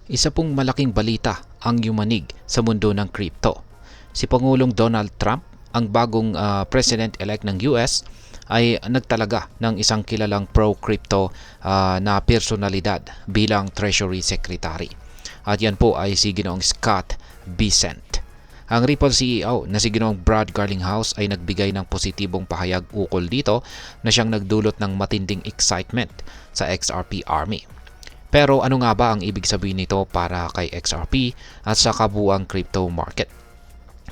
Isa pong malaking balita ang yumanig sa mundo ng crypto. Si Pangulong Donald Trump, ang bagong President-elect ng US, ay nagtalaga ng isang kilalang pro-crypto na personalidad bilang Treasury Secretary. At yan po ay si Ginoong Scott Bessent. Ang Ripple CEO na si Ginoong Brad Garlinghouse ay nagbigay ng positibong pahayag ukol dito na siyang nagdulot ng matinding excitement sa XRP Army. Pero ano nga ba ang ibig sabihin nito para kay XRP at sa kabuuang crypto market?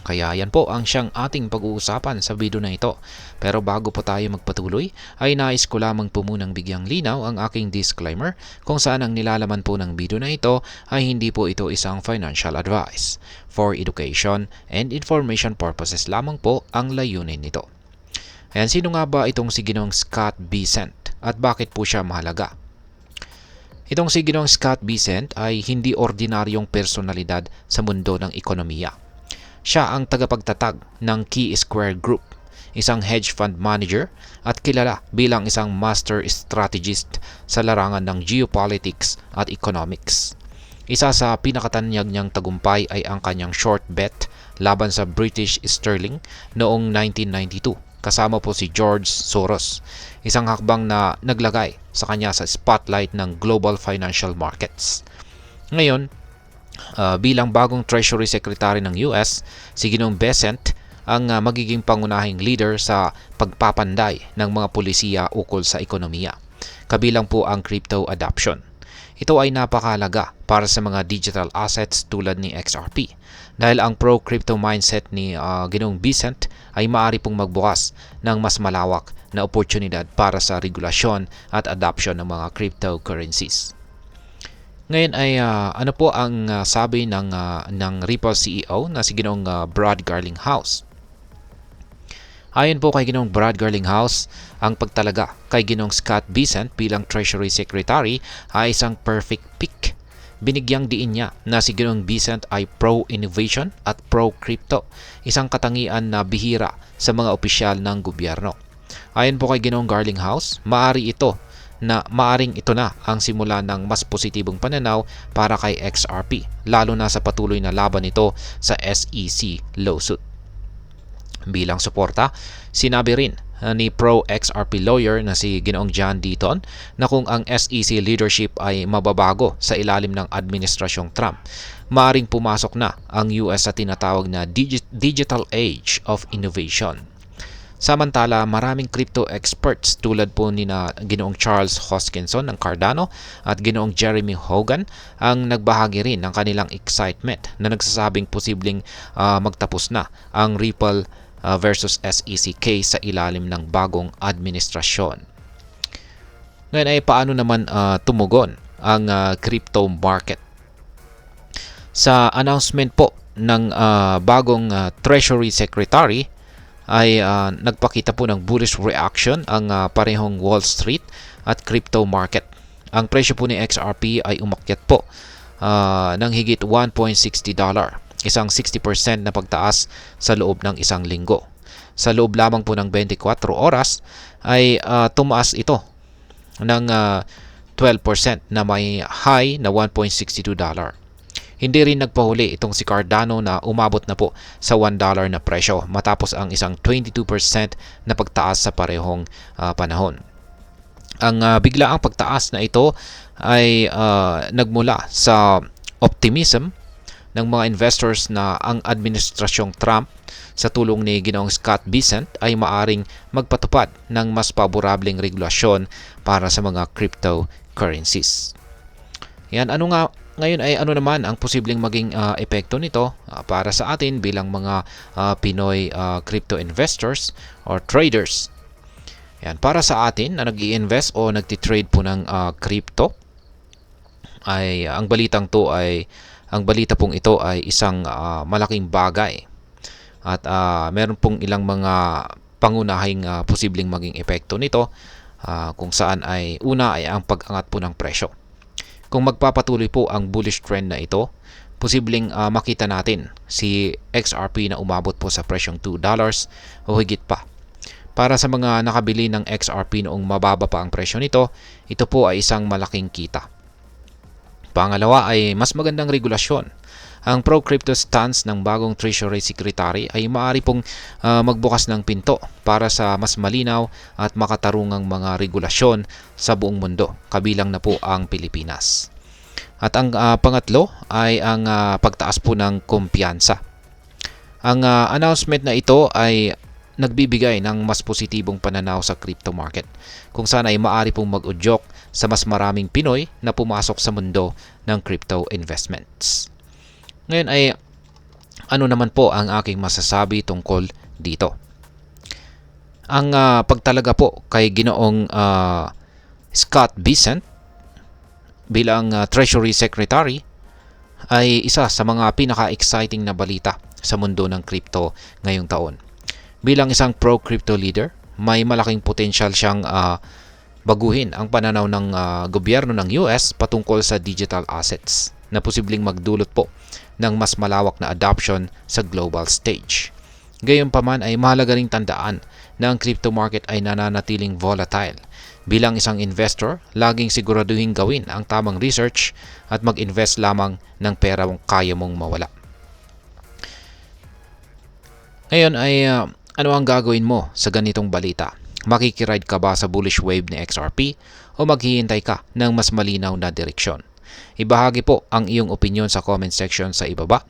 Kaya yan po ang siyang ating pag-uusapan sa video na ito. Pero bago po tayo magpatuloy, ay nais ko lamang po munang bigyang linaw ang aking disclaimer kung saan ang nilalaman po ng video na ito ay hindi po ito isang financial advice. For education and information purposes lamang po ang layunin nito. Ayan, sino nga ba itong si Ginoong Scott Bessent at bakit po siya mahalaga? Itong si Ginoong Scott Bessent ay hindi ordinaryong personalidad sa mundo ng ekonomiya. Siya ang tagapagtatag ng Key Square Group, isang hedge fund manager at kilala bilang isang master strategist sa larangan ng geopolitics at economics. Isa sa pinakatanyag niyang tagumpay ay ang kanyang short bet laban sa British Sterling noong 1992. Kasama po si George Soros, isang hakbang na naglagay sa kanya sa spotlight ng global financial markets. Ngayon, bilang bagong Treasury Secretary ng US, si Ginoong Bessent ang magiging pangunahing leader sa pagpapanday ng mga pulisiya ukol sa ekonomiya. Kabilang po ang crypto adoption. Ito ay napakahalaga para sa mga digital assets tulad ni XRP dahil ang pro-crypto mindset ni Ginoong Bessent ay maaari pong magbukas ng mas malawak na oportunidad para sa regulasyon at adoption ng mga cryptocurrencies. Ngayon ay ano po ang sabi ng Ripple CEO na si Ginoong Brad Garlinghouse? Ayon po kay Ginoong Brad Garlinghouse, ang pagtalaga kay Ginoong Scott Bessent bilang Treasury Secretary ay isang perfect pick. Binigyang diin niya na si Ginoong Bessent ay pro-innovation at pro-crypto, isang katangian na bihira sa mga opisyal ng gobyerno. Ayon po kay Ginoong Garlinghouse, maaring ito na ang simula ng mas positibong pananaw para kay XRP, lalo na sa patuloy na laban nito sa SEC lawsuit. Bilang suporta, sinabi rin ni pro-XRP lawyer na si Ginoong John Deaton na kung ang SEC leadership ay mababago sa ilalim ng administrasyong Trump, maaring pumasok na ang US sa tinatawag na digital age of innovation. Samantala, maraming crypto experts tulad po ni Ginoong Charles Hoskinson ng Cardano at Ginoong Jeremy Hogan ang nagbahagi rin ng kanilang excitement na nagsasabing posibleng magtapos na ang Ripple versus SEC case sa ilalim ng bagong administrasyon. Ngayon ay paano naman tumugon ang crypto market? Sa announcement po ng bagong Treasury Secretary ay nagpakita po ng bullish reaction ang parehong Wall Street at crypto market. Ang presyo po ni XRP ay umakyat po ng higit $1.60, isang 60% na pagtaas sa loob ng isang linggo. Sa loob lamang po ng 24 oras ay tumaas ito ng 12% na may high na $1.62. Hindi rin nagpahuli itong si Cardano na umabot na po sa $1 na presyo matapos ang isang 22% na pagtaas sa parehong panahon. Ang biglaang pagtaas na ito ay nagmula sa optimism ng mga investors na ang administrasyong Trump sa tulong ni Ginoong Scott Bessent ay maaring magpatupad ng mas paborableng regulasyon para sa mga cryptocurrencies. Yan, ngayon ay ano naman ang posibleng maging epekto nito para sa atin bilang mga Pinoy crypto investors or traders. Yan, para sa atin na nag-i-invest o nagti-trade po ng crypto ay ang balita pong ito ay isang malaking bagay at meron pong ilang mga pangunahing posibleng maging epekto nito kung saan ay una ay ang pag-angat po ng presyo. Kung magpapatuloy po ang bullish trend na ito, posibleng makita natin si XRP na umabot po sa presyong $2 o higit pa. Para sa mga nakabili ng XRP noong mababa pa ang presyo nito, ito po ay isang malaking kita. Pangalawa ay mas magandang regulasyon. Ang pro-crypto stance ng bagong Treasury Secretary ay maaari pong magbukas ng pinto para sa mas malinaw at makatarungang mga regulasyon sa buong mundo, kabilang na po ang Pilipinas. At ang pangatlo ay ang pagtaas po ng kumpiyansa. Ang announcement na ito ay nagbibigay ng mas positibong pananaw sa crypto market, kung saan ay maaari pong mag-udyok sa mas maraming Pinoy na pumasok sa mundo ng crypto investments. Ngayon ay ano naman po ang aking masasabi tungkol dito? Ang pagtalaga po kay Ginoong Scott Bessent bilang Treasury Secretary ay isa sa mga pinaka-exciting na balita sa mundo ng crypto ngayong taon. Bilang isang pro-crypto leader, may malaking potensyal siyang baguhin ang pananaw ng gobyerno ng US patungkol sa digital assets na posibleng magdulot po ng mas malawak na adoption sa global stage. Gayunpaman ay mahalaga ring tandaan na ang crypto market ay nananatiling volatile. Bilang isang investor, laging siguraduhin gawin ang tamang research at mag-invest lamang ng pera mong kaya mong mawala. Ngayon ay ano ang gagawin mo sa ganitong balita? Makikiride ka ba sa bullish wave ni XRP o maghihintay ka ng mas malinaw na direksyon? Ibahagi po ang iyong opinion sa comment section sa ibaba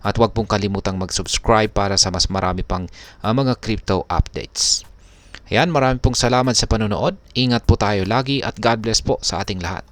at huwag pong kalimutang mag-subscribe para sa mas marami pang mga crypto updates. Ayan, marami pong salamat sa panonood. Ingat po tayo lagi at God bless po sa ating lahat.